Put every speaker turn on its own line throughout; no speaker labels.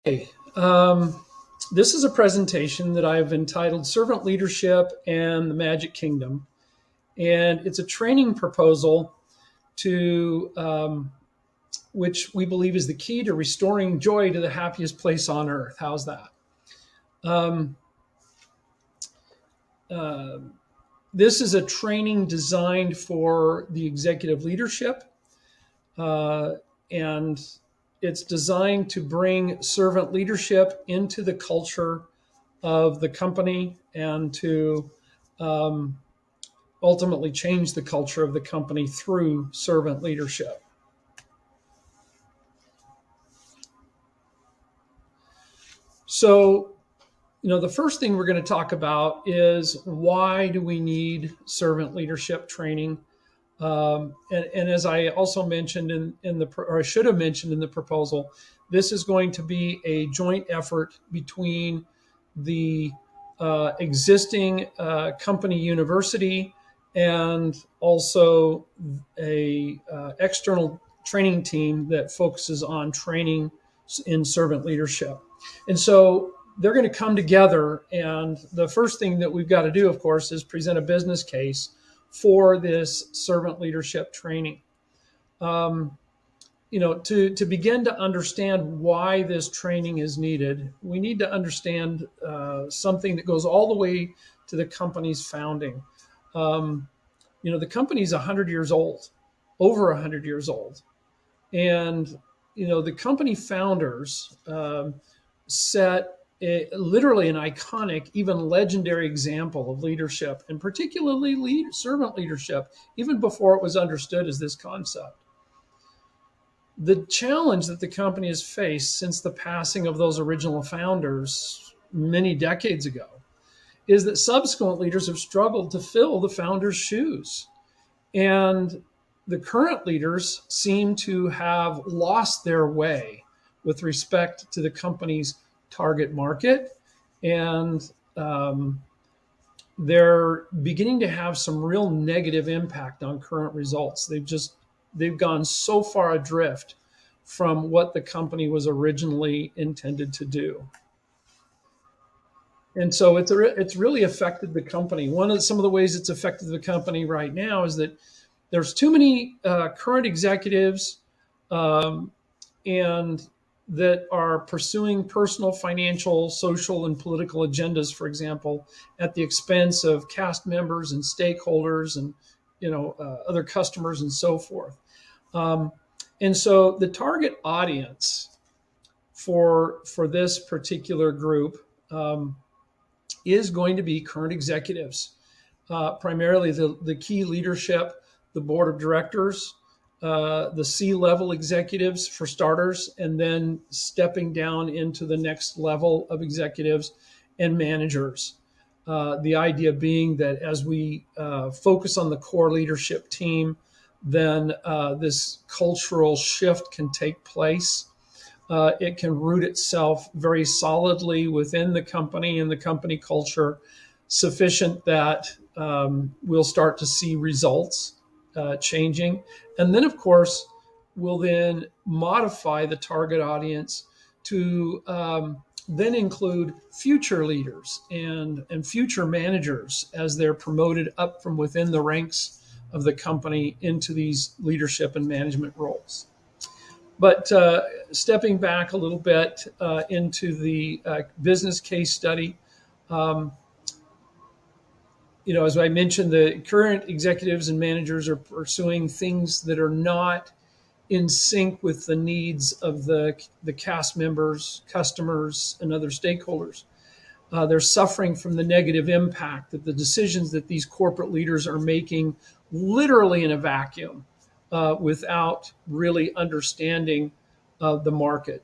Hey, this is a presentation that I've entitled Servant Leadership and the Magic Kingdom. And it's a training proposal to which we believe is the key to restoring joy to the happiest place on earth. How's that? Um, uh, this is a training designed for the executive leadership, uh, and it's designed to bring servant leadership into the culture of the company and to um, ultimately change the culture of the company through servant leadership. So, the first thing we're going to talk about is why do we need servant leadership training? And as I also mentioned or I should have mentioned in the proposal, this is going to be a joint effort between the existing company university and also a external training team that focuses on training in servant leadership. And so they're going to come together, and the first thing that we've got to do, of course, is present a business case for this servant leadership training. To begin to understand why this training is needed, we need to understand something that goes all the way to the company's founding. The company's 100 years old, over 100 years old. And, the company founders set literally an iconic, even legendary example of leadership, and particularly servant leadership, even before it was understood as this concept. The challenge that the company has faced since the passing of those original founders many decades ago is that subsequent leaders have struggled to fill the founders' shoes. And the current leaders seem to have lost their way with respect to the company's target market. And they're beginning to have some real negative impact on current results. They've gone so far adrift from what the company was originally intended to do. And so it's really affected the company. Some of the ways it's affected the company right now is that there's too many current executives um, and that are pursuing personal, financial, social, and political agendas, for example, at the expense of cast members and stakeholders and other customers and so forth. Um, and so the target audience for this particular group is going to be current executives, primarily the key leadership, the board of directors, the C-level executives for starters, and then stepping down into the next level of executives and managers. The idea being that as we focus on the core leadership team, then this cultural shift can take place. It can root itself very solidly within the company and the company culture, sufficient that we'll start to see results changing. And then, of course, we'll then modify the target audience to then include future leaders and future managers as they're promoted up from within the ranks of the company into these leadership and management roles. But stepping back a little bit into the business case study, um, as I mentioned, the current executives and managers are pursuing things that are not in sync with the needs of the cast members, customers, and other stakeholders. They're suffering from the negative impact that the decisions that these corporate leaders are making literally in a vacuum without really understanding the market.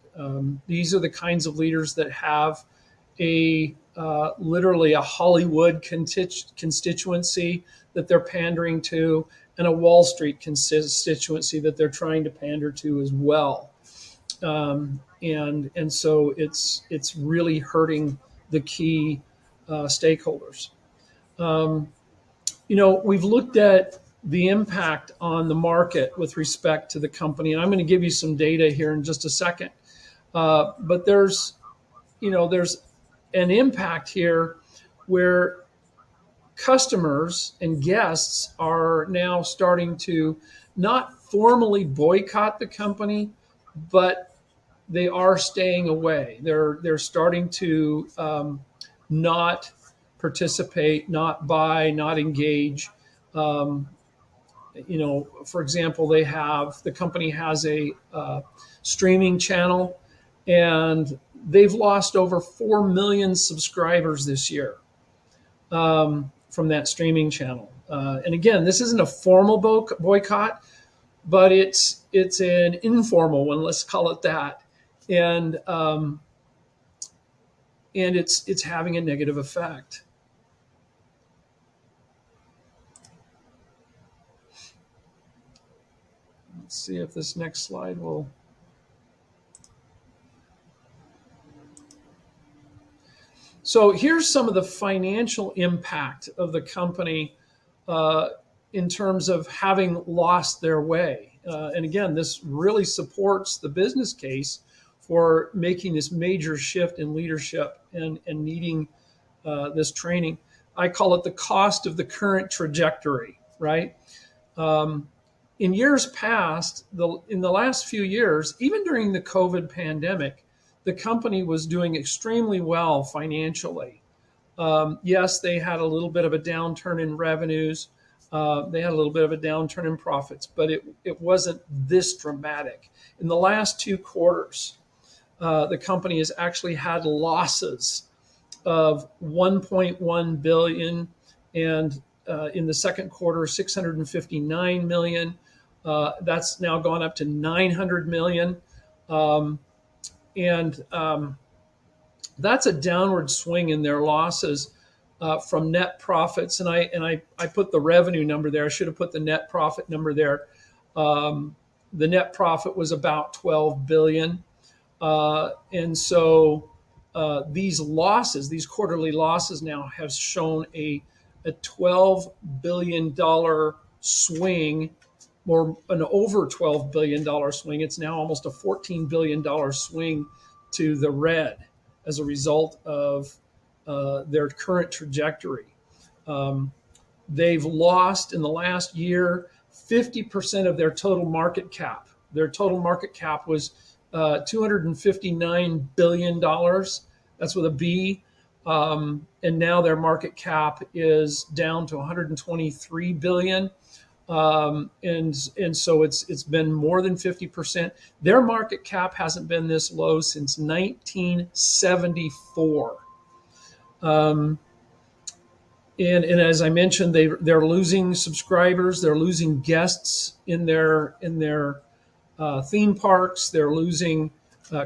These are the kinds of leaders that have literally a Hollywood constituency that they're pandering to, and a Wall Street constituency that they're trying to pander to as well. And so it's really hurting the key stakeholders. We've looked at the impact on the market with respect to the company, and I'm going to give you some data here in just a second. But there's an impact here where customers and guests are now starting to not formally boycott the company, but they are staying away. They're starting to not participate, not buy, not engage. Um, for example, the company has a streaming channel, and they've lost over 4 million subscribers this year from that streaming channel. And again, this isn't a formal boycott, but it's an informal one. Let's call it that, and it's having a negative effect. Let's see if this next slide will. So here's some of the financial impact of the company uh, in terms of having lost their way. And again, this really supports the business case for making this major shift in leadership and needing this training. I call it the cost of the current trajectory, right? Um, in years past, in the last few years, even during the COVID pandemic, the company was doing extremely well financially. Yes, they had a little bit of a downturn in revenues. They had a little bit of a downturn in profits, but it wasn't this dramatic. In the last 2 quarters, the company has actually had losses of 1.1 billion, and in the second quarter, 659 million. That's now gone up to 900 million, um, and that's a downward swing in their losses from net profits. And I put the revenue number there. I should have put the net profit number there. The net profit was about 12 billion. And so these losses, these quarterly losses now have shown a $12 billion swing, or an over $12 billion swing. It's now almost a $14 billion swing to the red as a result of their current trajectory. Um, they've lost in the last year 50% of their total market cap. Their total market cap was $259 billion. That's with a B. And now their market cap is down to 123 billion. And so it's been more than 50%. Their market cap hasn't been this low since 1974. Um, and as I mentioned, they're losing subscribers, they're losing guests in their theme parks, they're losing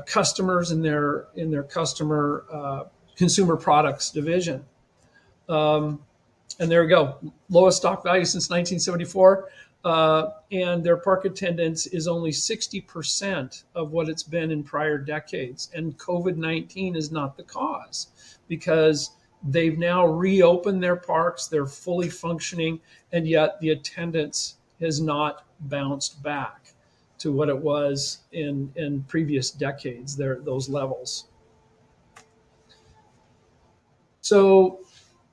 customers in their customer consumer products division. Um, and there we go, lowest stock value since 1974. And their park attendance is only 60% of what it's been in prior decades. And COVID-19 is not the cause, because they've now reopened their parks, they're fully functioning, and yet the attendance has not bounced back to what it was in previous decades, those levels. So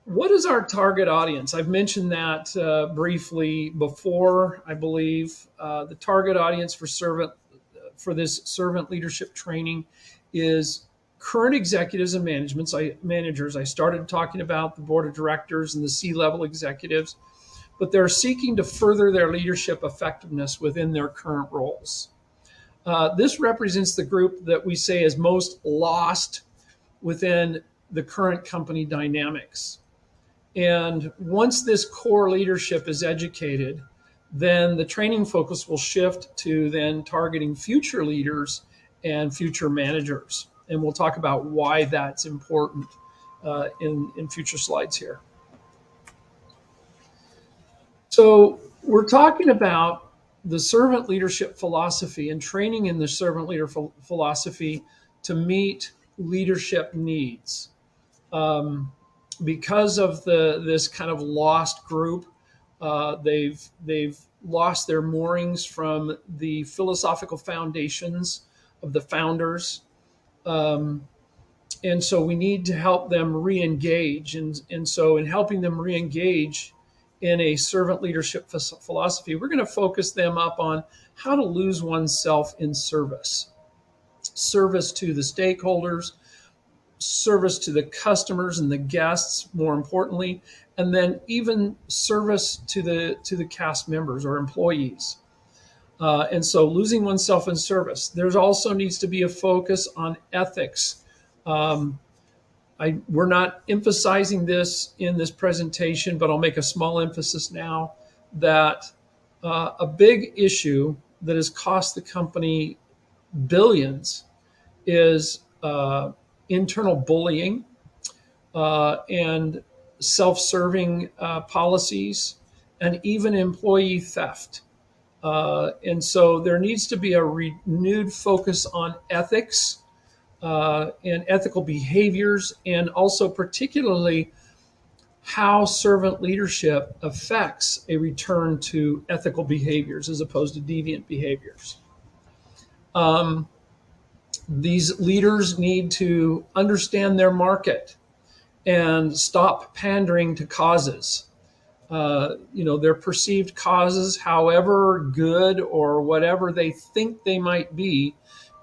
what is our target audience? I've mentioned that briefly before, I believe. The target audience for this servant leadership training is current executives and managers. I started talking about the board of directors and the C-level executives, but they're seeking to further their leadership effectiveness within their current roles. This represents the group that we say is most lost within the current company dynamics. And once this core leadership is educated, then the training focus will shift to then targeting future leaders and future managers. And we'll talk about why that's important in future slides here. So we're talking about the servant leadership philosophy and training in the servant leader philosophy to meet leadership needs. Because of this kind of lost group, they've lost their moorings from the philosophical foundations of the founders. And so we need to help them re-engage. And so in helping them re-engage in a servant leadership philosophy, we're going to focus them up on how to lose oneself in service. Service to the stakeholders, service to the customers and the guests, more importantly, and then even service to the cast members or employees. And so losing oneself in service. There's also needs to be a focus on ethics. We're not emphasizing this in this presentation, but I'll make a small emphasis now that a big issue that has cost the company billions is internal bullying and self-serving policies and even employee theft. And so there needs to be a renewed focus on ethics and ethical behaviors, and also particularly how servant leadership affects a return to ethical behaviors as opposed to deviant behaviors. These leaders need to understand their market and stop pandering to causes. Their perceived causes, however good or whatever they think they might be,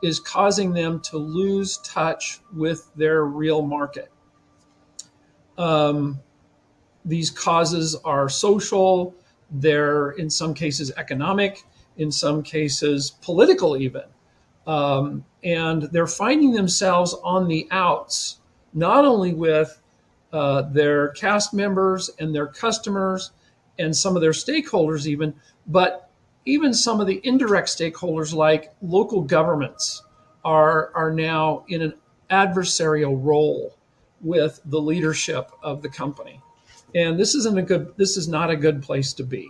is causing them to lose touch with their real market. These causes are social, they're in some cases economic, in some cases political even. And they're finding themselves on the outs, not only with their cast members and their customers and some of their stakeholders even, but even some of the indirect stakeholders like local governments are now in an adversarial role with the leadership of the company. And this is not a good place to be.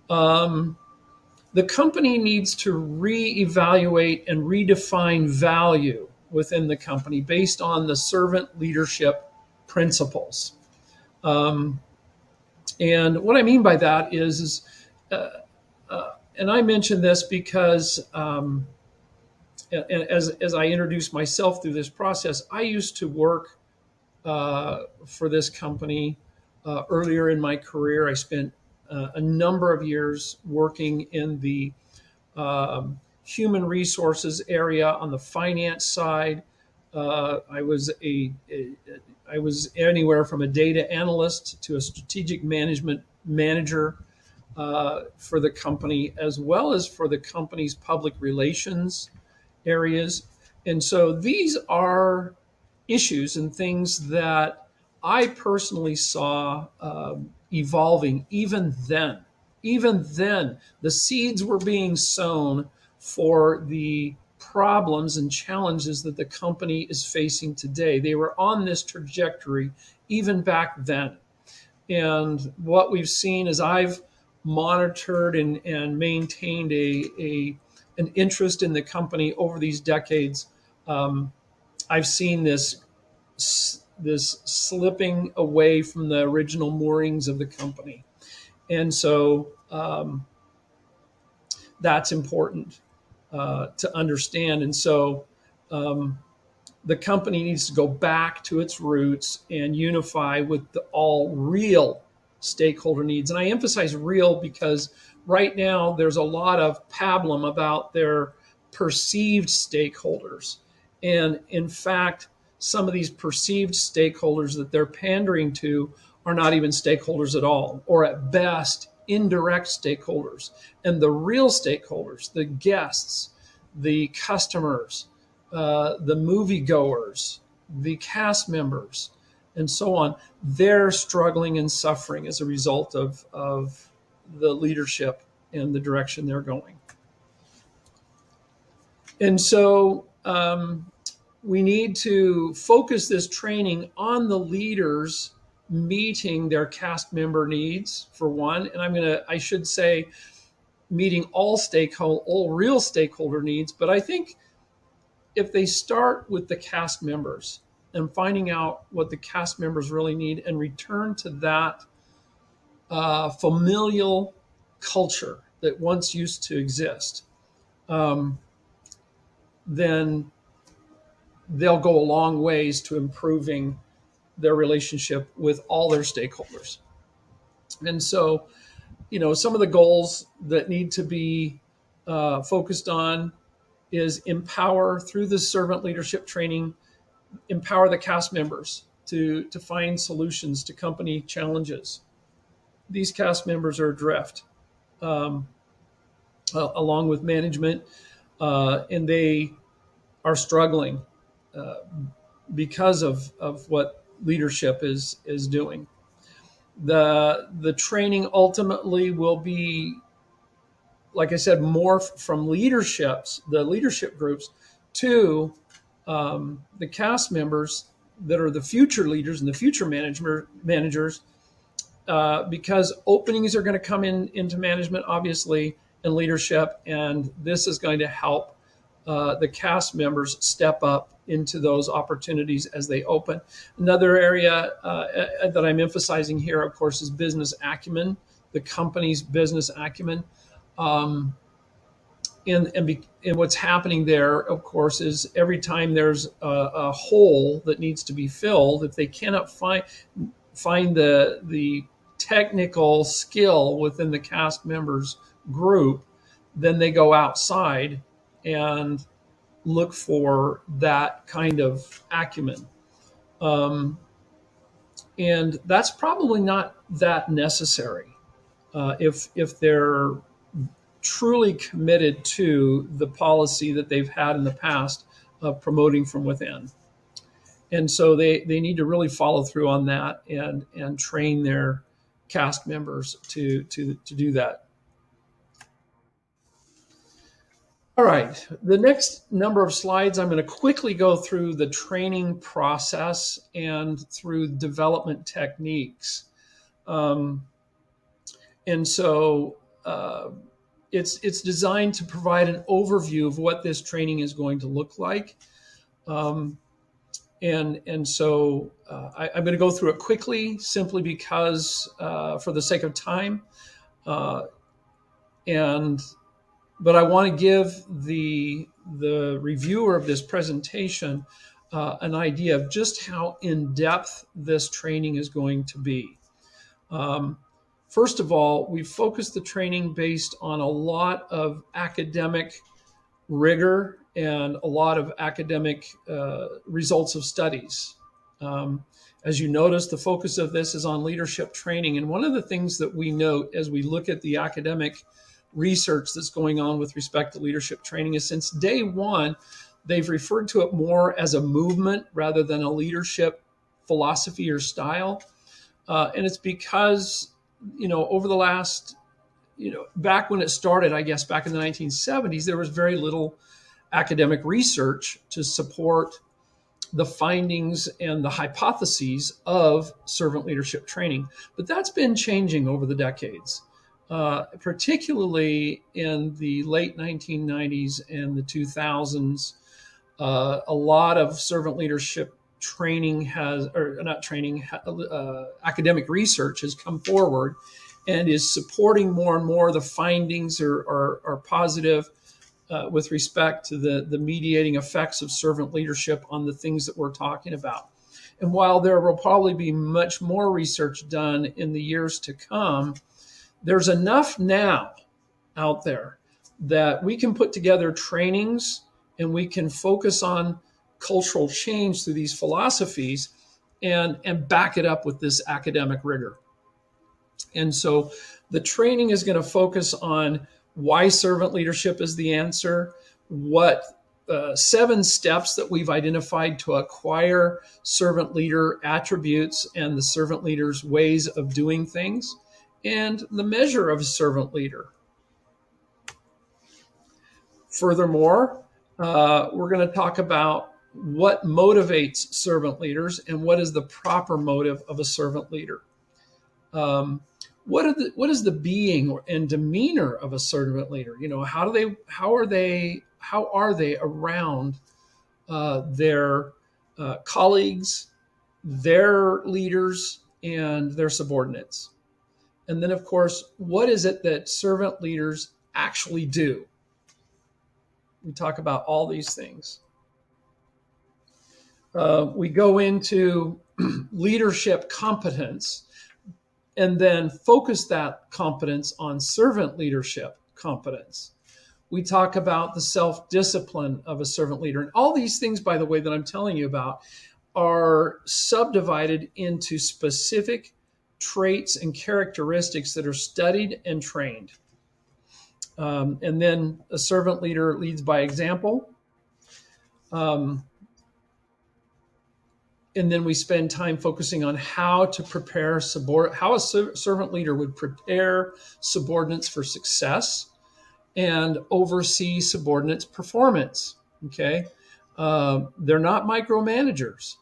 The company needs to reevaluate and redefine value within the company based on the servant leadership principles. And what I mean by that is and I mention this because as I introduce myself through this process, I used to work for this company earlier in my career. I spent a number of years working in the human resources area on the finance side. I was anywhere from a data analyst to a strategic management manager for the company, as well as for the company's public relations areas. And so these are issues and things that I personally saw evolving even then. Even then, the seeds were being sown for the problems and challenges that the company is facing today. They were on this trajectory even back then. And what we've seen is I've monitored and maintained an interest in the company over these decades. I've seen this slipping away from the original moorings of the company. And so that's important to understand. And so the company needs to go back to its roots and unify with the all real stakeholder needs. And I emphasize real because right now there's a lot of pablum about their perceived stakeholders. And in fact, some of these perceived stakeholders that they're pandering to are not even stakeholders at all, or at best, indirect stakeholders. And the real stakeholders, the guests, the customers, the moviegoers, the cast members, and so on, they're struggling and suffering as a result of the leadership and the direction they're going. And so we need to focus this training on the leaders meeting their cast member needs, for one. And I should say, meeting all real stakeholder needs. But I think if they start with the cast members and finding out what the cast members really need and return to that familial culture that once used to exist, then they'll go a long ways to improving their relationship with all their stakeholders. And so, some of the goals that need to be focused on is empower through the servant leadership training, empower the cast members to find solutions to company challenges. These cast members are adrift, um, along with management, and they are struggling uh, because of what leadership is doing. The training ultimately will be, like I said, morph from the leadership groups to the cast members that are the future leaders and the future managers, because openings are going to come into management, obviously, and leadership, and this is going to help the cast members step up into those opportunities as they open. Another area that I'm emphasizing here, of course, is business acumen, the company's business acumen. Um, and what's happening there, of course, is every time there's a hole that needs to be filled, if they cannot find the technical skill within the cast members group, then they go outside and look for that kind of acumen. Um, and that's probably not that necessary if they're truly committed to the policy that they've had in the past of promoting from within. And so they need to really follow through on that and train their cast members to do that. All right, the next number of slides, I'm going to quickly go through the training process and through development techniques. Um, and so it's designed to provide an overview of what this training is going to look like. Um, and so I'm going to go through it quickly, simply because for the sake of time. And But I want to give the reviewer of this presentation an idea of just how in depth this training is going to be. Um, First of all, we focused the training based on a lot of academic rigor and a lot of academic results of studies. Um, as you notice, the focus of this is on leadership training. And one of the things that we note as we look at the academic research that's going on with respect to leadership training is, since day one, they've referred to it more as a movement rather than a leadership philosophy or style. And it's because, over the last, back when it started, I guess back in the 1970s, there was very little academic research to support the findings and the hypotheses of servant leadership training. But that's been changing over the decades, particularly in the late 1990s and the 2000s. A lot of servant leadership training academic research has come forward and is supporting more and more. The findings are positive with respect to the mediating effects of servant leadership on the things that we're talking about. And while there will probably be much more research done in the years to come, there's enough now out there that we can put together trainings and we can focus on cultural change through these philosophies and back it up with this academic rigor. And so the training is going to focus on why servant leadership is the answer, what 7 steps that we've identified to acquire servant leader attributes and the servant leader's ways of doing things, and the measure of a servant leader. Furthermore, we're going to talk about what motivates servant leaders and what is the proper motive of a servant leader. What is the being and demeanor of a servant leader? How are they around their colleagues, their leaders, and their subordinates? And then, of course, what is it that servant leaders actually do? We talk about all these things. We go into leadership competence and then focus that competence on servant leadership competence. We talk about the self-discipline of a servant leader. And all these things, by the way, that I'm telling you about are subdivided into specific traits and characteristics that are studied and trained. And then a servant leader leads by example. And then we spend time focusing on how to prepare how a servant leader would prepare subordinates for success and oversee subordinates' performance. Okay, they're not micromanagers,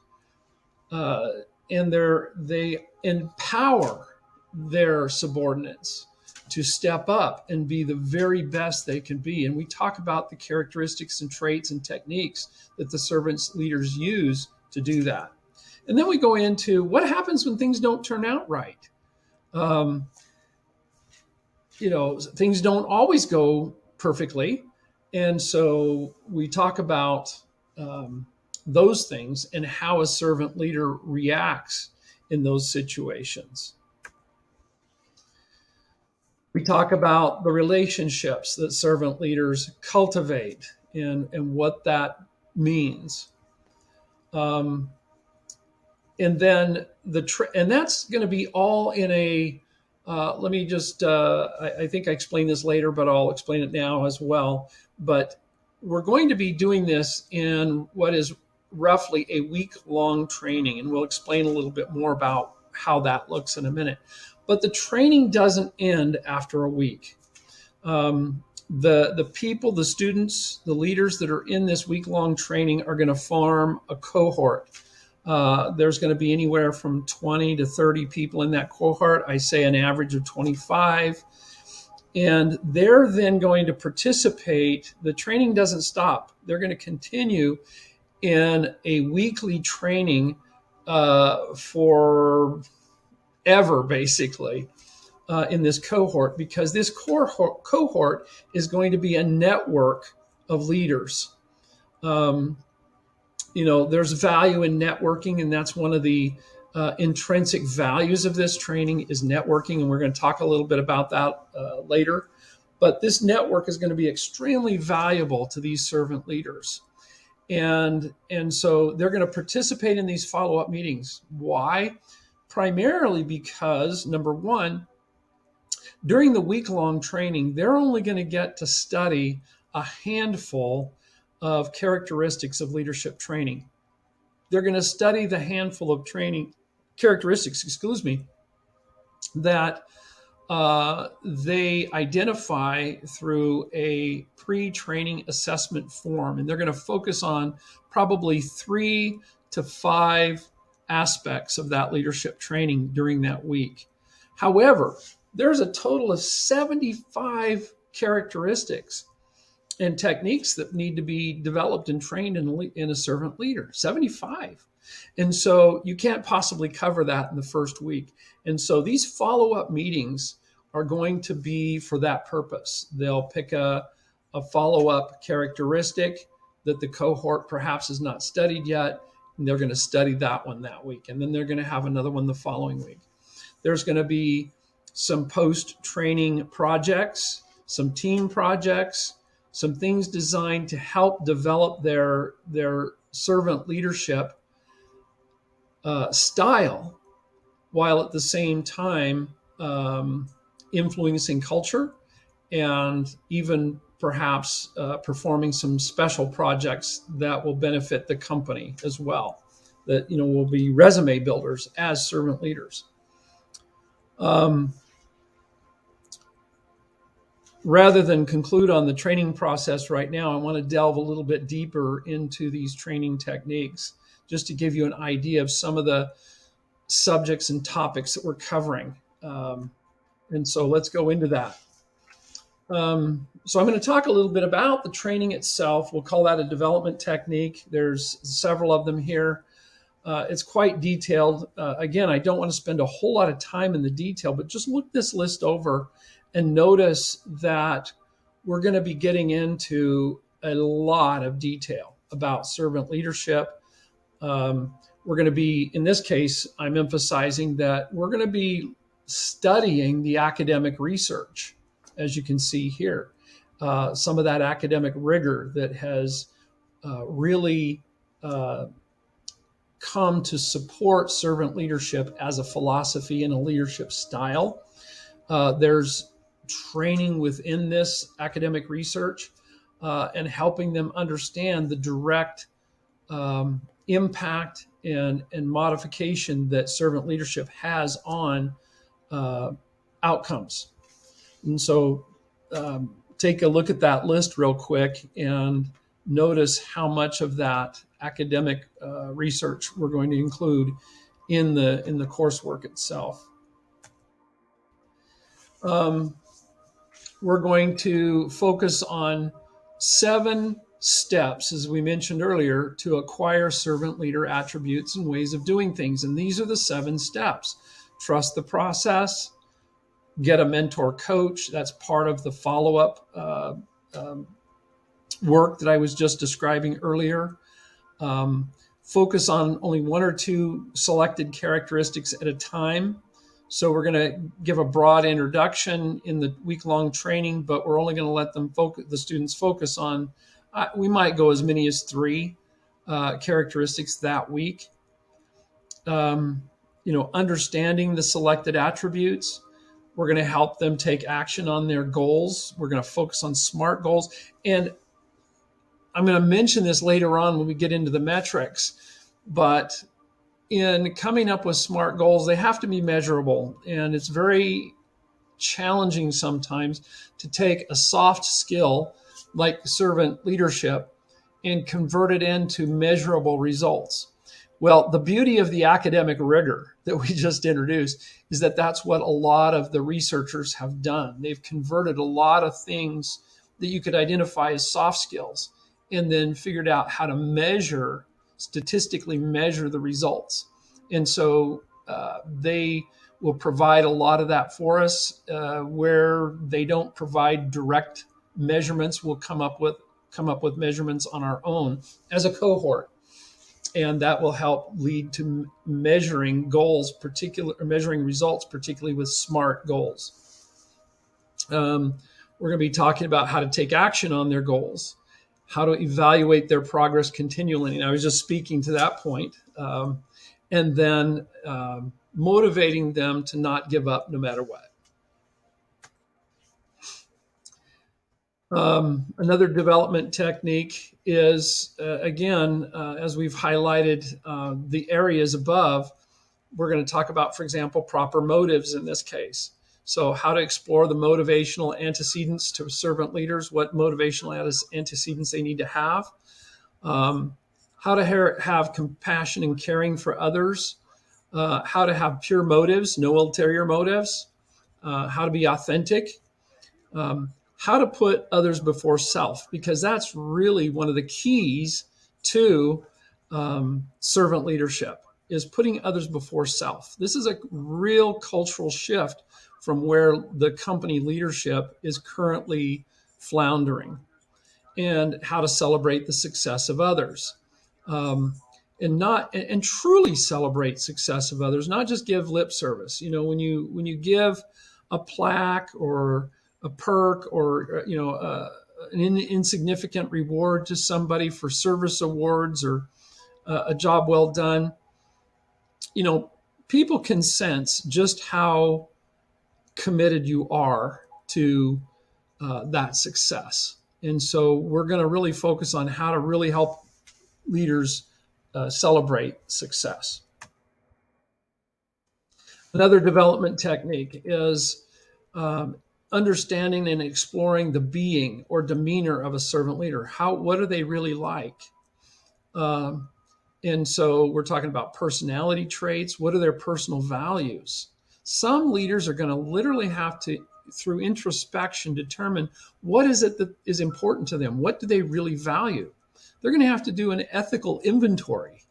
and they empower their subordinates to step up and be the very best they can be. And we talk about the characteristics and traits and techniques that the servants leaders use to do that. And then we go into what happens when things don't turn out right. Things don't always go perfectly. And so we talk about those things and how a servant leader reacts in those situations. We talk about the relationships that servant leaders cultivate and what that means. And then and that's going to be all in a, let me just, I think I explained this later, but I'll explain it now as well. But we're going to be doing this in what is roughly a week-long training, and we'll explain a little bit more about how that looks in a minute. But the training doesn't end after a week. The people, the students, the leaders that are in this week-long training are going to form a cohort. There's going to be anywhere from 20 to 30 people in that cohort. I say an average of 25. And they're then going to participate. The training doesn't stop. They're going to continue in a weekly training forever, basically, in this cohort, because this cohort is going to be a network of leaders. There's value in networking, and that's one of the intrinsic values of this training is networking, and we're going to talk a little bit about that later. But this network is going to be extremely valuable to these servant leaders. And so they're going to participate in these follow-up meetings. Why? Primarily because, number one, during the week-long training, they're only going to get to study a handful of characteristics of leadership training. They're going to study the handful of training characteristics, that they identify through a pre-training assessment form. And they're going to focus on probably 3 to 5 aspects of that leadership training during that week. However, there's a total of 75 characteristics and techniques that need to be developed and trained in a servant leader. 75. And so you can't possibly cover that in the first week. And so these follow-up meetings are going to be for that purpose. They'll pick a follow-up characteristic that the cohort perhaps has not studied yet, and they're going to study that one that week. And then they're going to have another one the following week. There's going to be some post-training projects, some team projects, some things designed to help develop their servant leadership style, while at the same time influencing culture and even perhaps performing some special projects that will benefit the company as well, that will be resume builders as servant leaders. Rather than conclude on the training process right now, I want to delve a little bit deeper into these training techniques, just to give you an idea of some of the subjects and topics that we're covering. And so let's go into that. So I'm going to talk a little bit about the training itself. We'll call that a development technique. There's several of them here. It's quite detailed. Again, I don't want to spend a whole lot of time in the detail, but just look this list over and notice that we're going to be getting into a lot of detail about servant leadership, We're going to be, in this case, I'm emphasizing that we're going to be studying the academic research, as you can see here. Some of that academic rigor that has really come to support servant leadership as a philosophy and a leadership style. There's training within this academic research and helping them understand the direct impact and modification that servant leadership has on outcomes. And so take a look at that list real quick and notice how much of that academic research we're going to include in the coursework itself. We're going to focus on 7 steps, as we mentioned earlier, to acquire servant leader attributes and ways of doing things. And these are the 7 steps. Trust the process, get a mentor coach. That's part of the follow-up work that I was just describing earlier. Focus on only 1 or 2 selected characteristics at a time. So we're going to give a broad introduction in the week-long training, but we're only going to let them the students focus on, we might go as many as 3 characteristics that week. Understanding the selected attributes. We're going to help them take action on their goals. We're going to focus on SMART goals. And I'm going to mention this later on when we get into the metrics, but in coming up with SMART goals, they have to be measurable. And it's very challenging sometimes to take a soft skill like servant leadership and convert it into measurable results. Well, the beauty of the academic rigor that we just introduced is that that's what a lot of the researchers have done. They've converted a lot of things that you could identify as soft skills and then figured out how to statistically measure the results. And so they will provide a lot of that for us. Where they don't provide direct measurements, we'll come up with measurements on our own as a cohort. And that will help lead to measuring results, particularly with SMART goals. We're going to be talking about how to take action on their goals, how to evaluate their progress continually. And I was just speaking to that point. And then motivating them to not give up no matter what. Another development technique is, again, as we've highlighted the areas above, we're going to talk about, for example, proper motives in this case. So how to explore the motivational antecedents to servant leaders, what motivational antecedents they need to have, how to have compassion and caring for others, how to have pure motives, no ulterior motives, how to be authentic, how to put others before self, because that's really one of the keys to servant leadership, is putting others before self. This is a real cultural shift from where the company leadership is currently floundering, and how to celebrate the success of others. And truly celebrate success of others, not just give lip service. When you give a plaque or a perk or an insignificant reward to somebody for service awards or a job well done, people can sense just how committed you are to that success. And so we're going to really focus on how to really help leaders celebrate success. Another development technique is understanding and exploring the being or demeanor of a servant leader. What are they really like? And so we're talking about personality traits. What are their personal values? Some leaders are going to literally have to, through introspection, determine what is it that is important to them. What do they really value? They're going to have to do an ethical inventory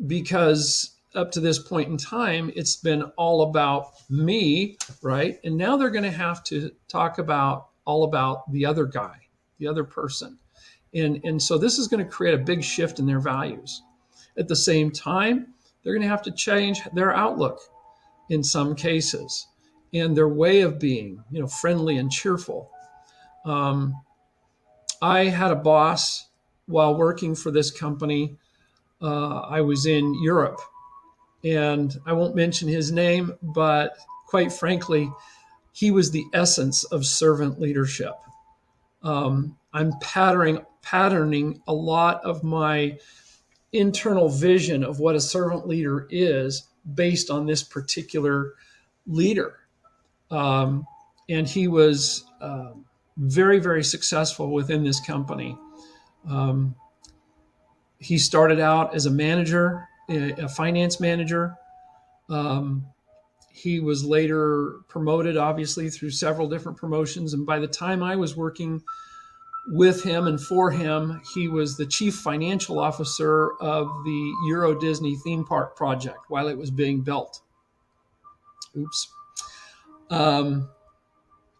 because up to this point in time, it's been all about me, right? And now they're going to have to talk about all about the other guy, the other person. And so this is going to create a big shift in their values. At the same time, they're going to have to change their outlook in some cases and their way of being, friendly and cheerful. I had a boss while working for this company. I was in Europe, and I won't mention his name, but quite frankly, he was the essence of servant leadership. I'm patterning a lot of my internal vision of what a servant leader is based on this particular leader. And he was very, very successful within this company. He started out as a manager, a finance manager. He was later promoted, obviously, through several different promotions. And by the time I was working with him and for him, he was the chief financial officer of the Euro Disney theme park project while it was being built. Oops.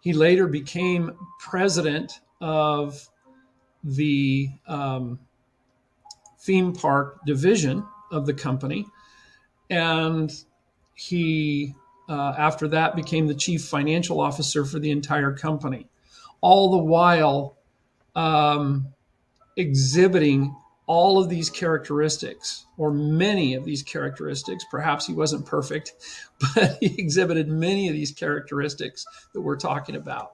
He later became president of the theme park division of the company. And he, after that, became the chief financial officer for the entire company, all the while exhibiting all of these characteristics, or many of these characteristics. Perhaps he wasn't perfect, but he exhibited many of these characteristics that we're talking about.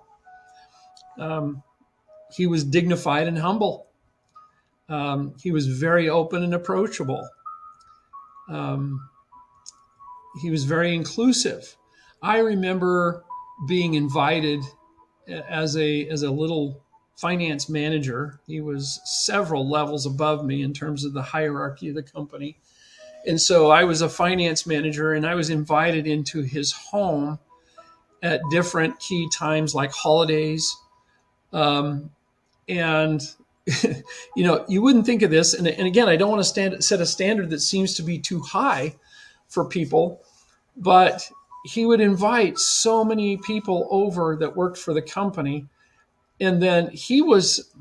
He was dignified and humble. He was very open and approachable. He was very inclusive. I remember being invited as a little finance manager. He was several levels above me in terms of the hierarchy of the company. And so I was a finance manager, and I was invited into his home at different key times like holidays. And, you wouldn't think of this. And again, I don't want to set a standard that seems to be too high for people, but he would invite so many people over that worked for the company. And then he was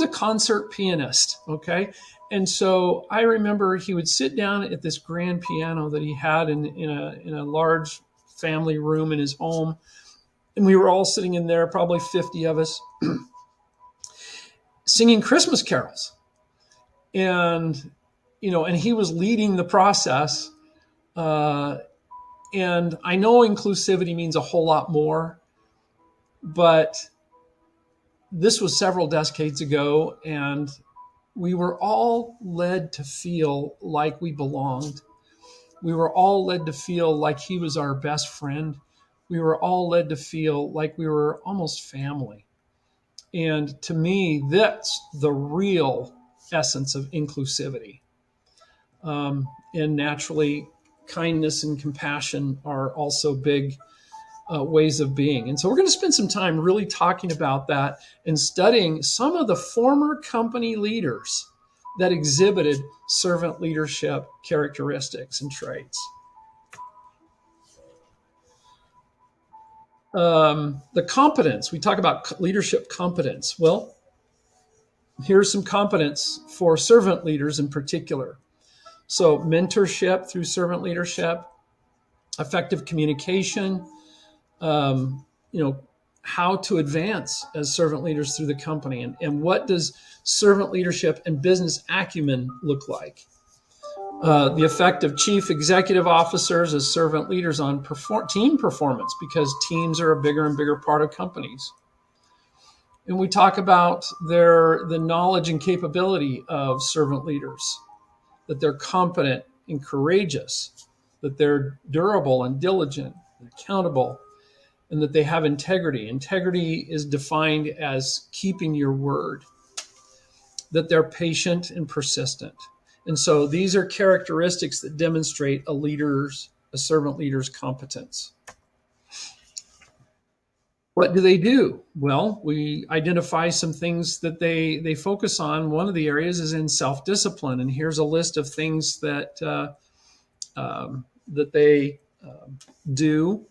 a concert pianist, okay? And so I remember he would sit down at this grand piano that he had in a large family room in his home, and we were all sitting in there, probably 50 of us, singing Christmas carols. And and he was leading the process. And I know inclusivity means a whole lot more, but this was several decades ago, and we were all led to feel like we belonged. We were all led to feel like he was our best friend. We were all led to feel like we were almost family. And to me, that's the real essence of inclusivity. And naturally, kindness and compassion are also big ways of being. And so we're going to spend some time really talking about that and studying some of the former company leaders that exhibited servant leadership characteristics and traits. The competence, we talk about leadership competence. Well, here's some competence for servant leaders in particular. So mentorship through servant leadership, effective communication, how to advance as servant leaders through the company, and what does servant leadership and business acumen look like? The effect of chief executive officers as servant leaders on team performance, because teams are a bigger and bigger part of companies. And we talk about the knowledge and capability of servant leaders, that they're competent and courageous, that they're durable and diligent and accountable, and that they have integrity. Integrity is defined as keeping your word, that they're patient and persistent. And so these are characteristics that demonstrate a servant leader's competence. What do they do? Well, we identify some things that they focus on. One of the areas is in self-discipline, and here's a list of things that they do.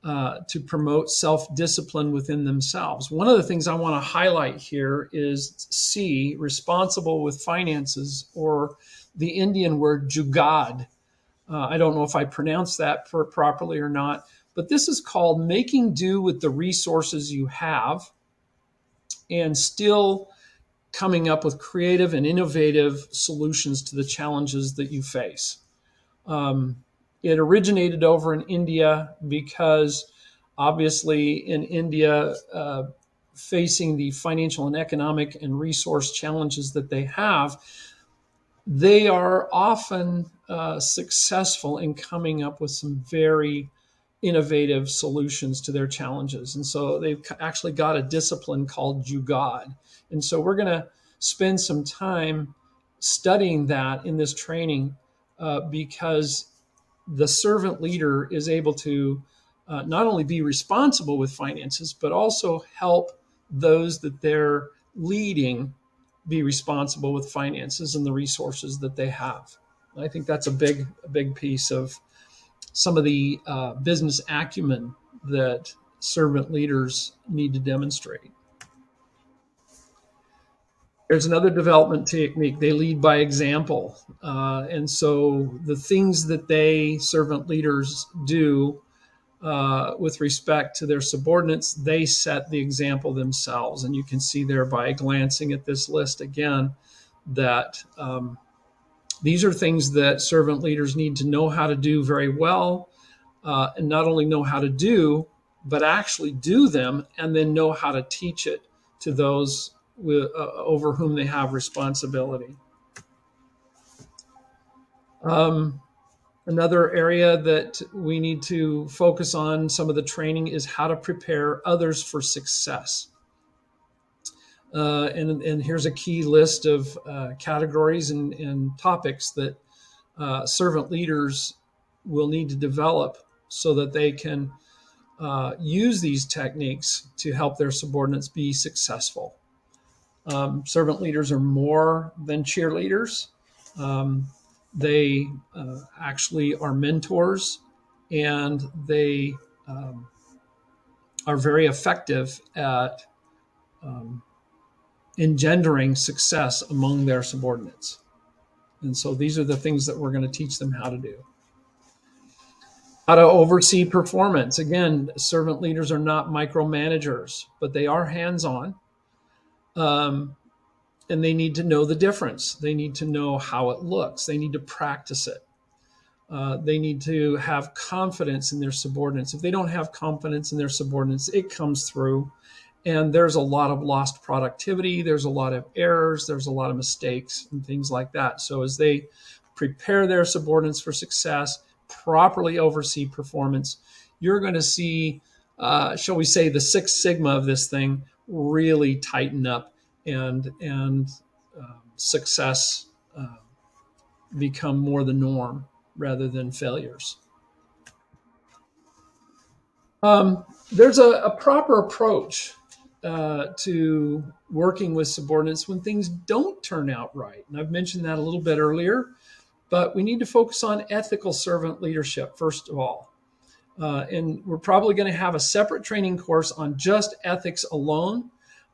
to promote self-discipline within themselves. One of the things I want to highlight here is C, responsible with finances, or the Indian word jugad. I don't know if I pronounced that properly or not, but this is called making do with the resources you have and still coming up with creative and innovative solutions to the challenges that you face. It originated over in India because obviously in India, facing the financial and economic and resource challenges that they are often successful in coming up with some very innovative solutions to their challenges. And so they've actually got a discipline called Jugad. And so we're going to spend some time studying that in this training because the servant leader is able to not only be responsible with finances, but also help those that they're leading be responsible with finances and the resources that they have. I think that's a big piece of some of the business acumen that servant leaders need to demonstrate. There's another development technique. They lead by example. And so the things that servant leaders, do with respect to their subordinates, they set the example themselves. And you can see there by glancing at this list again that these are things that servant leaders need to know how to do very well, and not only know how to do, but actually do them and then know how to teach it to those over whom they have responsibility. Another area that we need to focus on some of the training is how to prepare others for success. And here's a key list of categories and topics that servant leaders will need to develop so that they can use these techniques to help their subordinates be successful. Servant leaders are more than cheerleaders. They actually are mentors, and they are very effective at engendering success among their subordinates. And so these are the things that we're going to teach them how to do. How to oversee performance. Again, servant leaders are not micromanagers, but they are hands-on. And they need to know the difference. They need to know how it looks. They need to practice it. They need to have confidence in their subordinates. If they don't have confidence in their subordinates, it comes through. And there's a lot of lost productivity. There's a lot of errors. There's a lot of mistakes and things like that. So as they prepare their subordinates for success, properly oversee performance, you're going to see, shall we say, the Six Sigma of this thing really tighten up and success become more the norm rather than failures. There's a proper approach to working with subordinates when things don't turn out right. And I've mentioned that a little bit earlier, but we need to focus on ethical servant leadership, first of all. And we're probably going to have a separate training course on just ethics alone.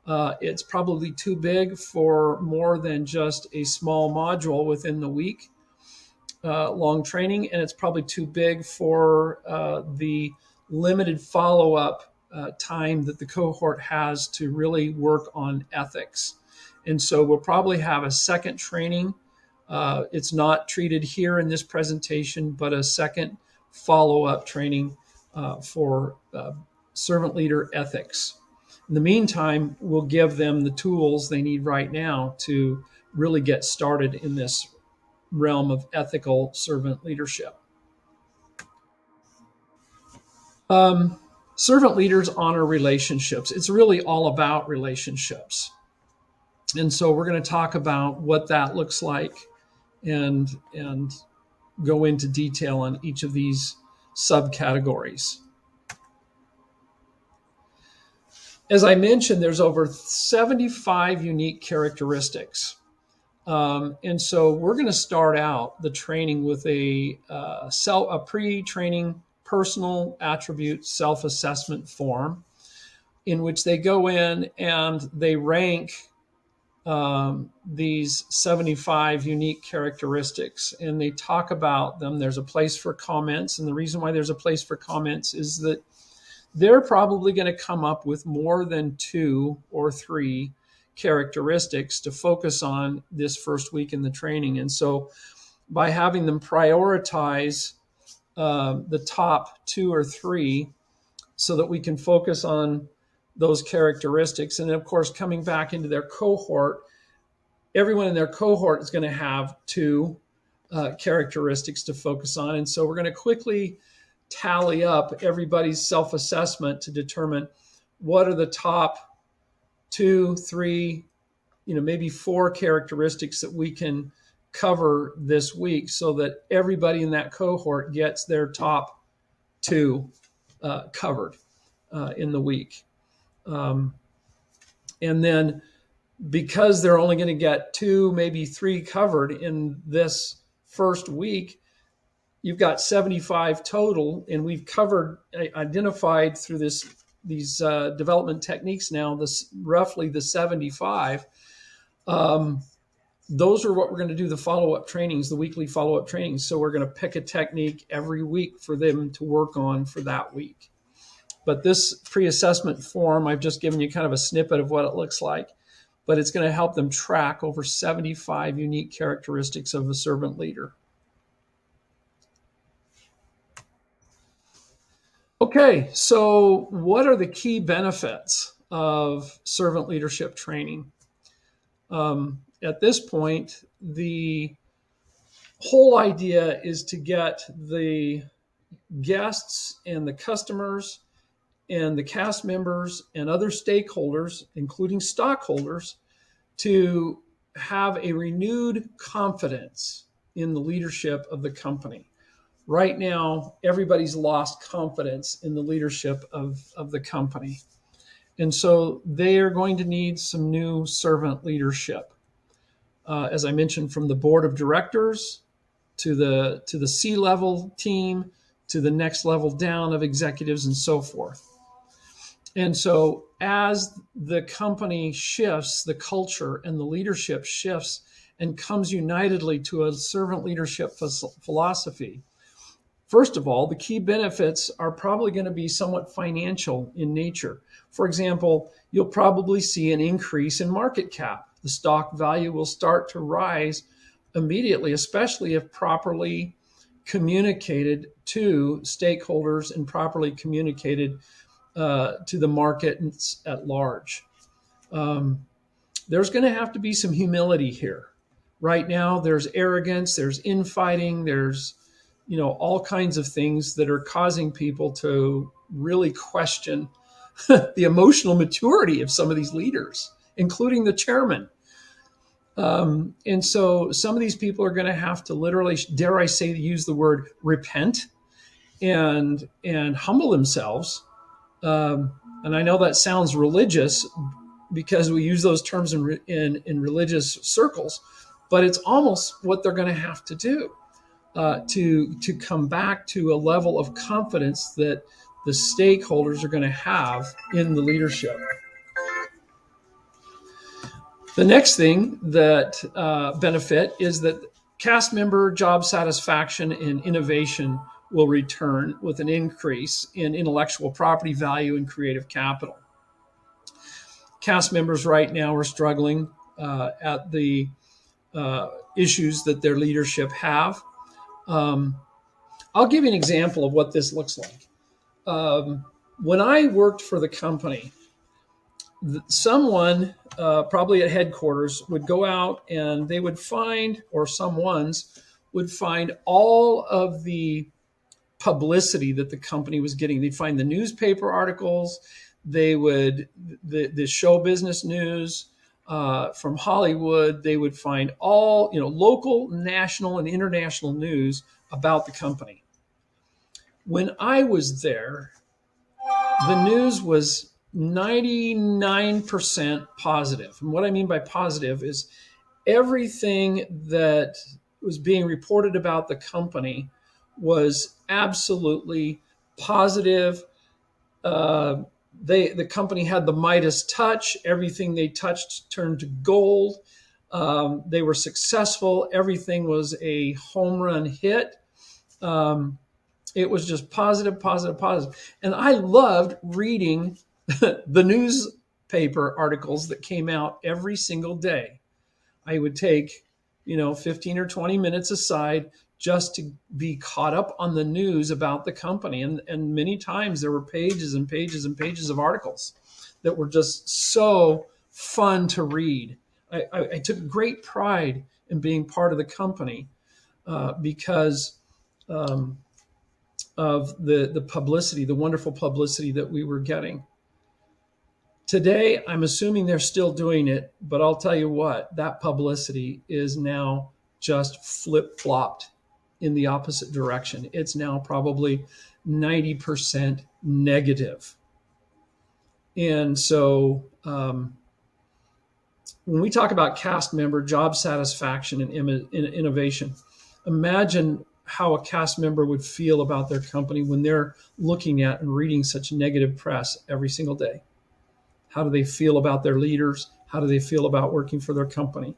It's probably too big for more than just a small module within the week long training, and it's probably too big for the limited follow-up time that the cohort has to really work on ethics. And so we'll probably have a second training. It's not treated here in this presentation, but a second follow-up training for servant leader ethics. In the meantime, we'll give them the tools they need right now to really get started in this realm of ethical servant leadership. Servant leaders honor relationships. It's really all about relationships. And so we're going to talk about what that looks like and go into detail on each of these subcategories. As I mentioned, there's over 75 unique characteristics. And so we're going to start out the training with a pre-training personal attribute self-assessment form in which they go in and they rank these 75 unique characteristics, and they talk about them. There's a place for comments, and the reason why there's a place for comments is that they're probably going to come up with more than 2 or 3 characteristics to focus on this first week in the training. And so by having them prioritize the top 2 or 3 so that we can focus on those characteristics, and of course coming back into their cohort, everyone in their cohort is going to have 2 characteristics to focus on. And so we're going to quickly tally up everybody's self-assessment to determine what are the top 2, 3, maybe 4 characteristics that we can cover this week so that everybody in that cohort gets their top 2 covered in the week. And then because they're only going to get 2, maybe 3 covered in this first week, you've got 75 total, and we've identified through these development techniques now, roughly the 75. Those are what we're going to do the follow-up trainings, the weekly follow-up trainings. So we're going to pick a technique every week for them to work on for that week. But this pre-assessment form, I've just given you kind of a snippet of what it looks like, but it's going to help them track over 75 unique characteristics of a servant leader. Okay, so what are the key benefits of servant leadership training? At this point, the whole idea is to get the guests and the customers and the cast members and other stakeholders, including stockholders, to have a renewed confidence in the leadership of the company. Right now, everybody's lost confidence in the leadership of the company. And so they are going to need some new servant leadership. As I mentioned, from the board of directors to the C-level team, to the next level down of executives and so forth. And so as the company shifts, the culture and the leadership shifts and comes unitedly to a servant leadership philosophy, first of all, the key benefits are probably going to be somewhat financial in nature. For example, you'll probably see an increase in market cap. The stock value will start to rise immediately, especially if properly communicated to stakeholders and properly communicated to the market at large. There's going to have to be some humility here. Right now, there's arrogance, there's infighting, there's all kinds of things that are causing people to really question the emotional maturity of some of these leaders, including the chairman. And so some of these people are going to have to literally, dare I say, use the word repent and humble themselves. And I know that sounds religious because we use those terms in religious circles, but it's almost what they're going to have to do to come back to a level of confidence that the stakeholders are going to have in the leadership. The next thing that benefit is that cast member job satisfaction and innovation will return with an increase in intellectual property value and creative capital. Cast members right now are struggling at the issues that their leadership have. I'll give you an example of what this looks like. When I worked for the company, someone probably at headquarters would go out and they would find, or someone's would find all of the publicity that the company was getting. They'd find the newspaper articles, they would, the show business news from Hollywood, they would find all, local, national, and international news about the company. When I was there, the news was 99% positive. And what I mean by positive is everything that was being reported about the company was absolutely positive. Uh, the company had the Midas touch. Everything they touched turned to gold. They were successful. Everything was a home run hit. Um, it was just positive, positive, positive. And I loved reading the newspaper articles that came out every single day. I would take, 15 or 20 minutes aside just to be caught up on the news about the company. And many times there were pages and pages and pages of articles that were just so fun to read. I took great pride in being part of the company because um, of the publicity, the wonderful publicity that we were getting. Today, I'm assuming they're still doing it, but I'll tell you what, that publicity is now just flip flopped in the opposite direction. It's now probably 90% negative. And so when we talk about cast member job satisfaction and innovation, imagine how a cast member would feel about their company when they're looking at and reading such negative press every single day. How do they feel about their leaders? How do they feel about working for their company?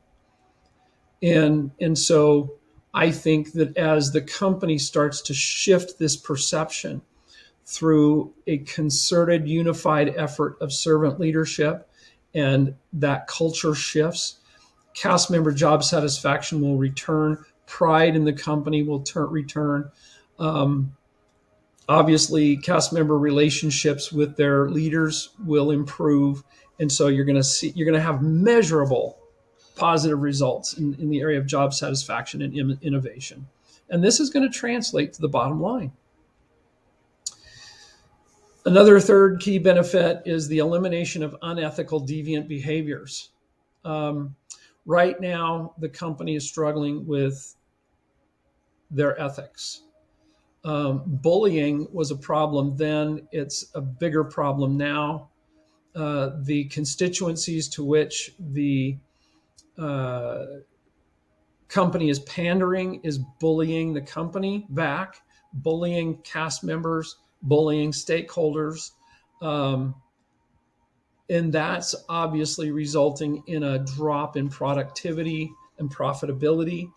And so I think that as the company starts to shift this perception through a concerted, unified effort of servant leadership, and that culture shifts, cast member job satisfaction will return, pride in the company will return. Obviously, cast member relationships with their leaders will improve, and so you're going to have measurable positive results in the area of job satisfaction and innovation, and this is going to translate to the bottom line. Another third key benefit is the elimination of unethical, deviant behaviors. Right now, the company is struggling with their ethics. Bullying was a problem then, it's a bigger problem now. The constituencies to which the company is pandering is bullying the company back, bullying cast members, bullying stakeholders. And that's obviously resulting in a drop in productivity and profitability.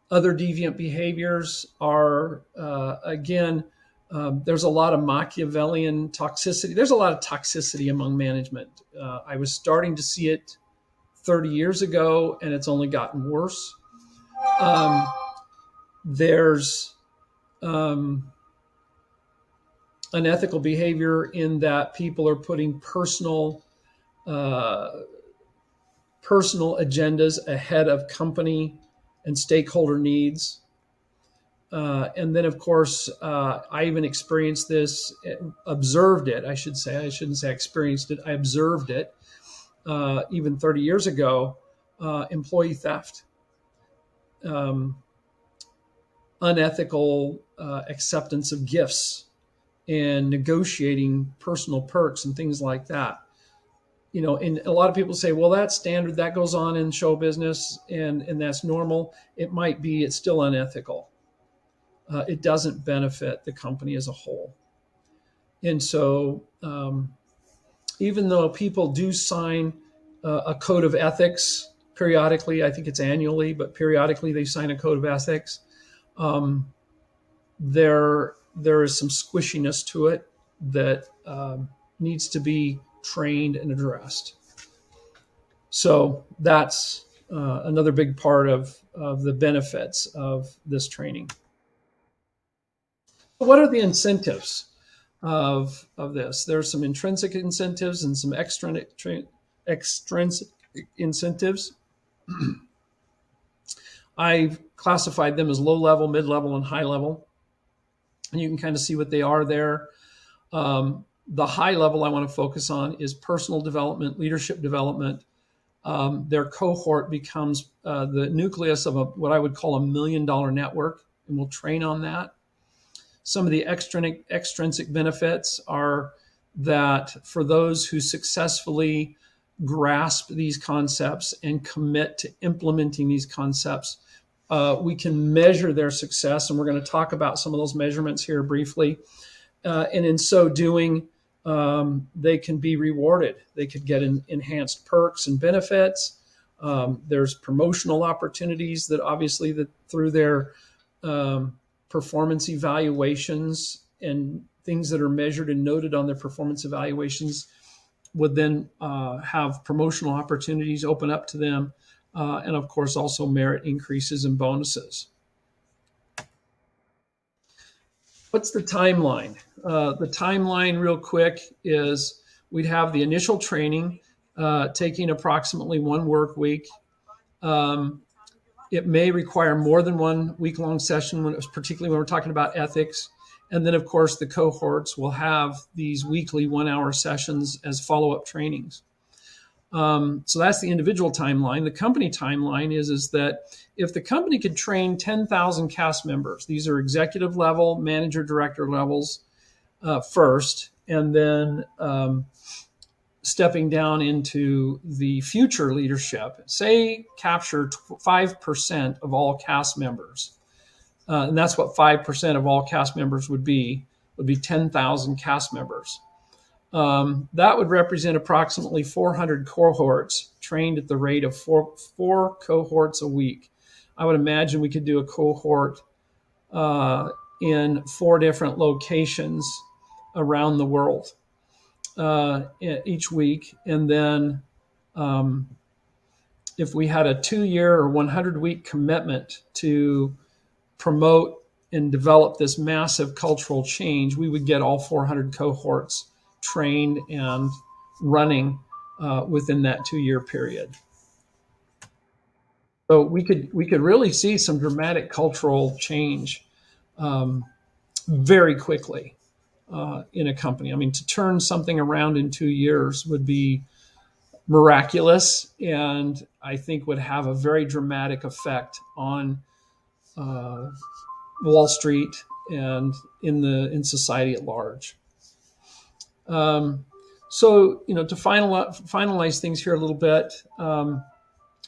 Other deviant behaviors are, again, there's a lot of Machiavellian toxicity. There's a lot of toxicity among management. I was starting to see it 30 years ago, and it's only gotten worse. There's unethical behavior in that people are putting personal agendas ahead of company and stakeholder needs. And then, of course, I even experienced this, observed it, I should say. I shouldn't say I experienced it. I observed it even 30 years ago, employee theft, unethical acceptance of gifts, and negotiating personal perks and things like that. And a lot of people say, well, that's standard, that goes on in show business, and that's normal. It might be, it's still unethical. It doesn't benefit the company as a whole. And so even though people do sign a code of ethics periodically, I think it's annually, but periodically they sign a code of ethics, there is some squishiness to it that needs to be trained and addressed. So that's another big part of the benefits of this training. What are the incentives of this? There's some intrinsic incentives and some extrinsic incentives. I've classified them as low level, mid level, and high level. And you can kind of see what they are there. The high level I want to focus on is personal development, leadership development. Their cohort becomes the nucleus of what I would call $1 million network, and we'll train on that. Some of the extrinsic benefits are that for those who successfully grasp these concepts and commit to implementing these concepts, we can measure their success, and we're going to talk about some of those measurements here briefly. And in so doing, they can be rewarded. They could get enhanced perks and benefits. There's promotional opportunities that obviously that through their performance evaluations and things that are measured and noted on their performance evaluations would then have promotional opportunities open up to them. And of course, also merit increases and bonuses. What's the timeline? The timeline, real quick, is we'd have the initial training taking approximately 1 work week. It may require more than 1 week-long session, particularly when we're talking about ethics. And then, of course, the cohorts will have these weekly 1-hour sessions as follow-up trainings. So that's the individual timeline. The company timeline is that if the company could train 10,000 cast members, these are executive level, manager, director levels first, and then stepping down into the future leadership, say capture 5% of all cast members. And that's what 5% of all cast members would be 10,000 cast members. That would represent approximately 400 cohorts trained at the rate of four cohorts a week. I would imagine we could do a cohort in 4 different locations around the world each week. And then if we had a 2-year or 100-week commitment to promote and develop this massive cultural change, we would get all 400 cohorts trained and running within that 2-year period. So we could really see some dramatic cultural change very quickly in a company. I mean, to turn something around in 2 years would be miraculous, and I think would have a very dramatic effect on Wall Street and in society at large. So, to finalize things here a little bit,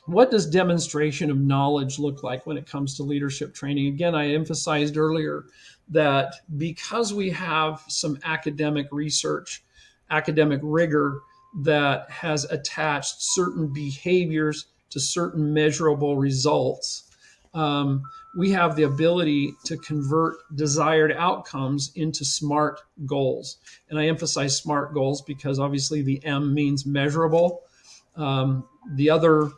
what does demonstration of knowledge look like when it comes to leadership training? Again, I emphasized earlier that because we have some academic research, academic rigor that has attached certain behaviors to certain measurable results, we have the ability to convert desired outcomes into SMART goals. And I emphasize SMART goals because obviously the M means measurable. The other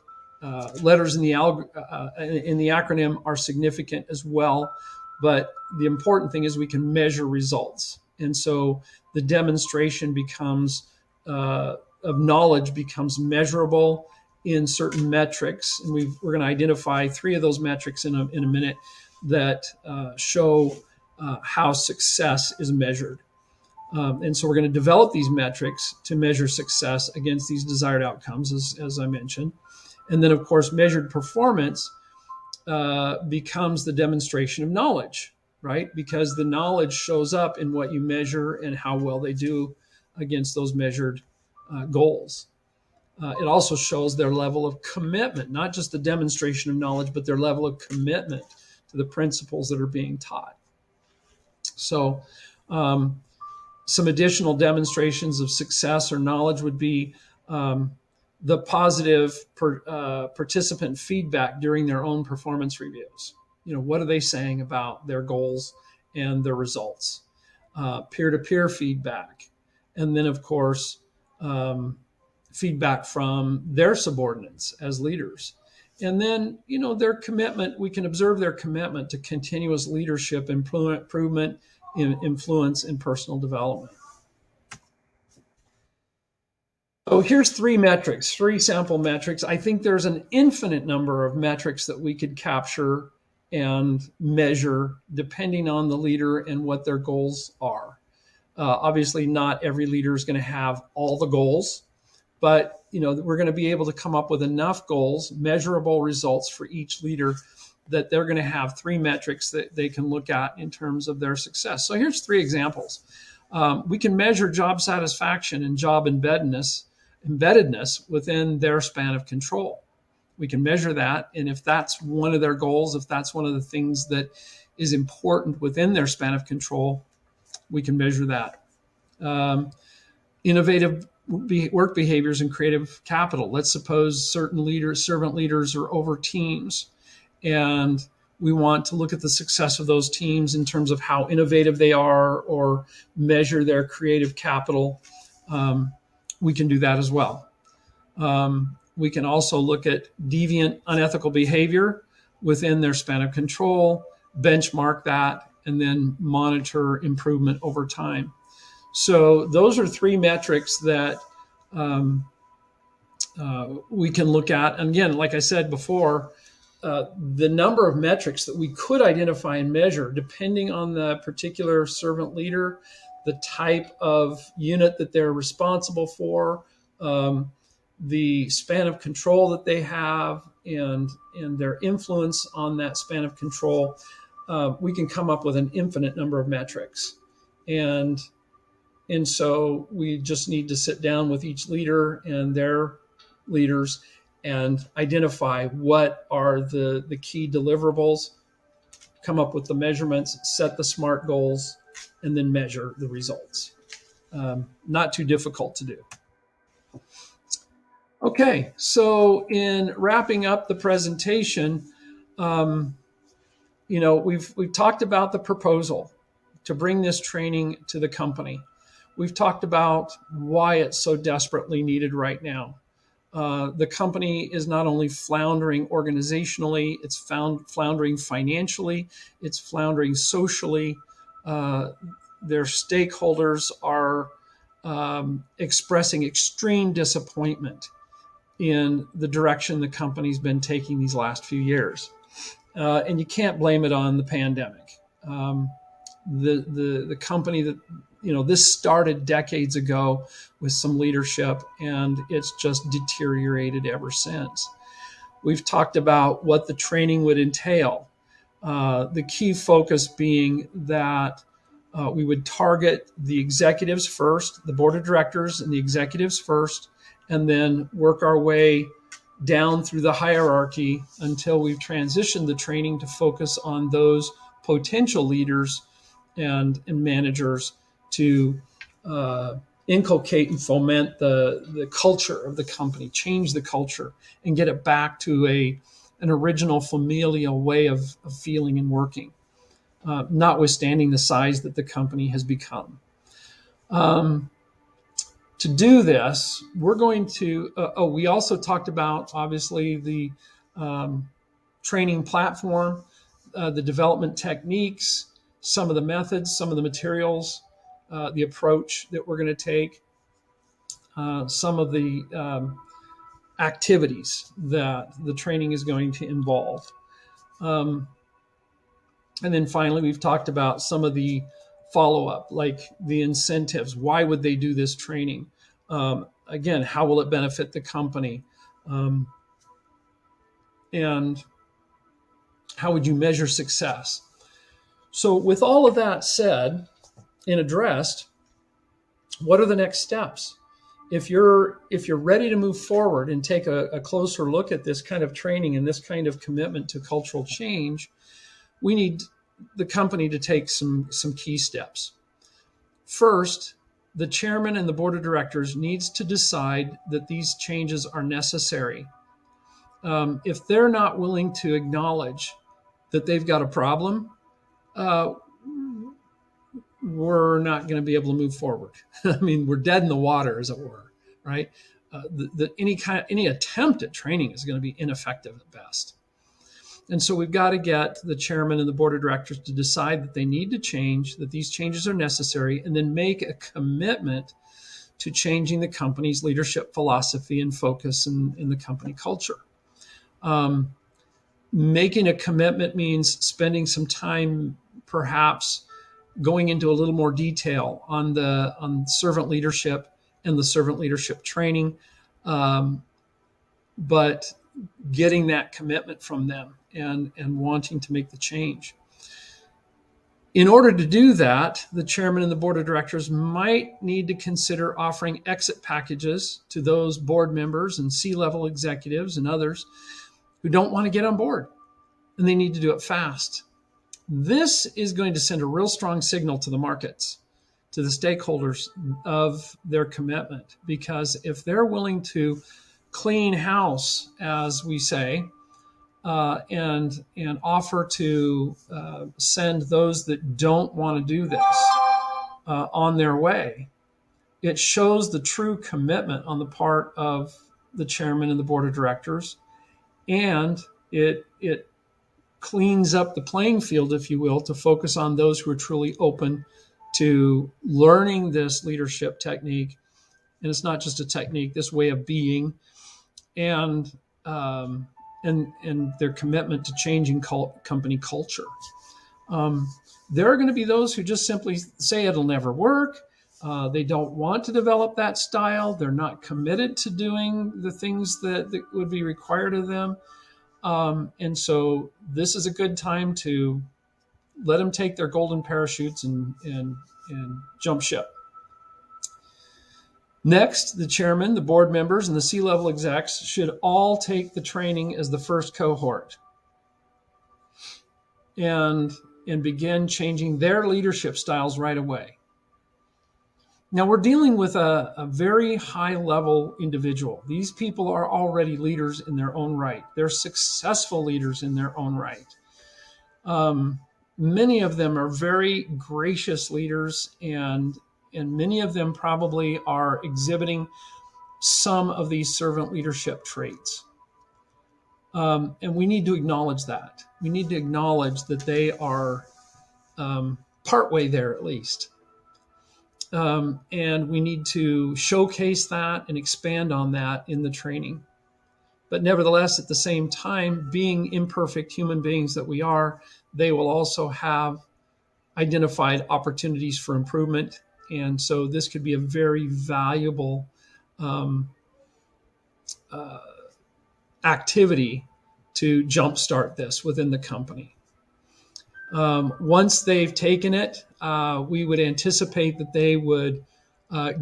letters in the acronym are significant as well, but the important thing is we can measure results. And so the demonstration of knowledge becomes measurable in certain metrics, and we're going to identify 3 of those metrics in a minute that show how success is measured. And so we're going to develop these metrics to measure success against these desired outcomes, as I mentioned. And then, of course, measured performance becomes the demonstration of knowledge, right? Because the knowledge shows up in what you measure and how well they do against those measured goals. It also shows their level of commitment, not just the demonstration of knowledge, but their level of commitment to the principles that are being taught. So some additional demonstrations of success or knowledge would be the positive participant feedback during their own performance reviews. What are they saying about their goals and their results? Peer-to-peer feedback. And then, of course, feedback from their subordinates as leaders. And then, their commitment, we can observe their commitment to continuous leadership, improvement, influence, and personal development. So here's 3 metrics, 3 sample metrics. I think there's an infinite number of metrics that we could capture and measure depending on the leader and what their goals are. Obviously, not every leader is going to have all the goals, but we're going to be able to come up with enough goals, measurable results for each leader, that they're going to have 3 metrics that they can look at in terms of their success. So here's 3 examples. We can measure job satisfaction and job embeddedness within their span of control. we can measure that. And if that's one of their goals, if that's one of the things that is important within their span of control, we can measure that. Innovative work behaviors and creative capital. Let's suppose certain leaders, servant leaders, are over teams, and we want to look at the success of those teams in terms of how innovative they are or measure their creative capital. We can do that as well. We can also look at deviant, unethical behavior within their span of control, benchmark that, and then monitor improvement over time. So those are three metrics that we can look at. And again, like I said before, the number of metrics that we could identify and measure, depending on the particular servant leader, the type of unit that they're responsible for, the span of control that they have, and their influence on that span of control, we can come up with an infinite number of metrics. And so we just need to sit down with each leader and their leaders and identify what are the key deliverables, come up with the measurements, set the SMART goals, and then measure the results. Not too difficult to do. Okay, so in wrapping up the presentation, we've talked about the proposal to bring this training to the company. We've talked about why it's so desperately needed right now. The company is not only floundering organizationally, it's floundering financially, it's floundering socially. Their stakeholders are expressing extreme disappointment in the direction the company's been taking these last few years. And you can't blame it on the pandemic. The company that, this started decades ago with some leadership, and it's just deteriorated ever since. We've talked about what the training would entail. The key focus being that we would target the executives first, the board of directors and the executives first, and then work our way down through the hierarchy until we've transitioned the training to focus on those potential leaders and managers to inculcate and foment the culture of the company, change the culture, and get it back to an original familial way of feeling and working, notwithstanding the size that the company has become. To do this, we're going to, we also talked about, obviously, the training platform, the development techniques, some of the methods, some of the materials, the approach that we're going to take, some of the activities that the training is going to involve. And then finally, we've talked about some of the follow-up, like the incentives. Why would they do this training? Again, how will it benefit the company? And how would you measure success? So with all of that said and addressed, what are the next steps? If you're ready to move forward and take a closer look at this kind of training and this kind of commitment to cultural change, we need the company to take some key steps. First, the chairman and the board of directors needs to decide that these changes are necessary. If they're not willing to acknowledge that they've got a problem, we're not going to be able to move forward. I mean, we're dead in the water, as it were, right? Any attempt at training is going to be ineffective at best. And so we've got to get the chairman and the board of directors to decide that they need to change, that these changes are necessary, and then make a commitment to changing the company's leadership philosophy and focus in the company culture. Making a commitment means spending some time, perhaps going into a little more detail on servant leadership and the servant leadership training, but getting that commitment from them and wanting to make the change. In order to do that, the chairman and the board of directors might need to consider offering exit packages to those board members and C-level executives and others who don't want to get on board, and they need to do it fast. This is going to send a real strong signal to the markets, to the stakeholders of their commitment, because if they're willing to clean house, as we say, and offer to send those that don't want to do this on their way, it shows the true commitment on the part of the chairman and the board of directors, and it cleans up the playing field, if you will, to focus on those who are truly open to learning this leadership technique. And it's not just a technique, this way of being, and their commitment to changing company culture. There are going to be those who just simply say it'll never work. They don't want to develop that style. They're not committed to doing the things that would be required of them. And so this is a good time to let them take their golden parachutes and jump ship. Next, the chairman, the board members, and the C-level execs should all take the training as the first cohort and begin changing their leadership styles right away. Now, we're dealing with a very high-level individual. These people are already leaders in their own right. They're successful leaders in their own right. Many of them are very gracious leaders, and many of them probably are exhibiting some of these servant leadership traits. And we need to acknowledge that. We need to acknowledge that they are partway there at least. And we need to showcase that and expand on that in the training. But nevertheless, at the same time, being imperfect human beings that we are, they will also have identified opportunities for improvement. And so this could be a very valuable activity to jumpstart this within the company. Once they've taken it, we would anticipate that they would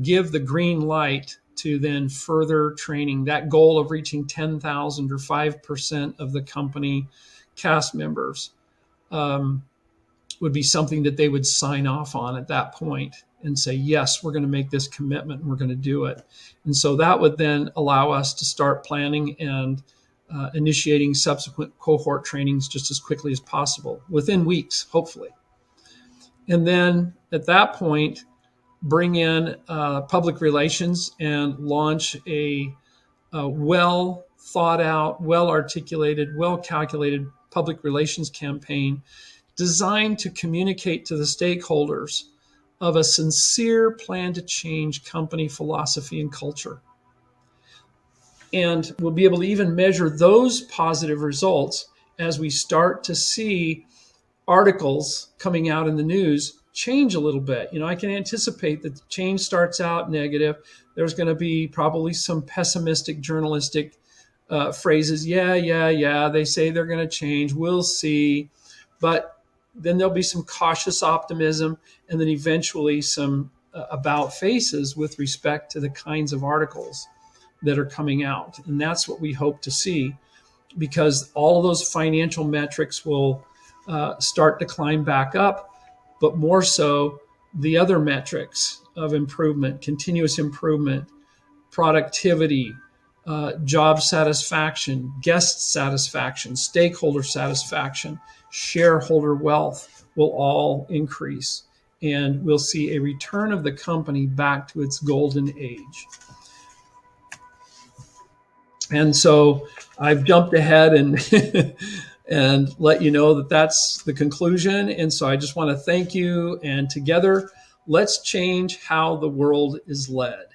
give the green light to then further training. That goal of reaching 10,000 or 5% of the company cast members would be something that they would sign off on at that point and say, yes, we're going to make this commitment and we're going to do it. And so that would then allow us to start planning and initiating subsequent cohort trainings just as quickly as possible, within weeks, hopefully. And then at that point, bring in public relations and launch a well thought out, well articulated, well calculated public relations campaign designed to communicate to the stakeholders of a sincere plan to change company philosophy and culture. And we'll be able to even measure those positive results as we start to see articles coming out in the news change a little bit. I can anticipate that the change starts out negative. There's going to be probably some pessimistic journalistic phrases. Yeah, they say they're going to change. We'll see. But then there'll be some cautious optimism, and then eventually some about faces with respect to the kinds of articles that are coming out. And that's what we hope to see, because all of those financial metrics will start to climb back up, but more so the other metrics of improvement, continuous improvement, productivity, job satisfaction, guest satisfaction, stakeholder satisfaction, shareholder wealth will all increase. And we'll see a return of the company back to its golden age. And so I've jumped ahead and and let you know that that's the conclusion. And so I just want to thank you. And together, let's change how the world is led.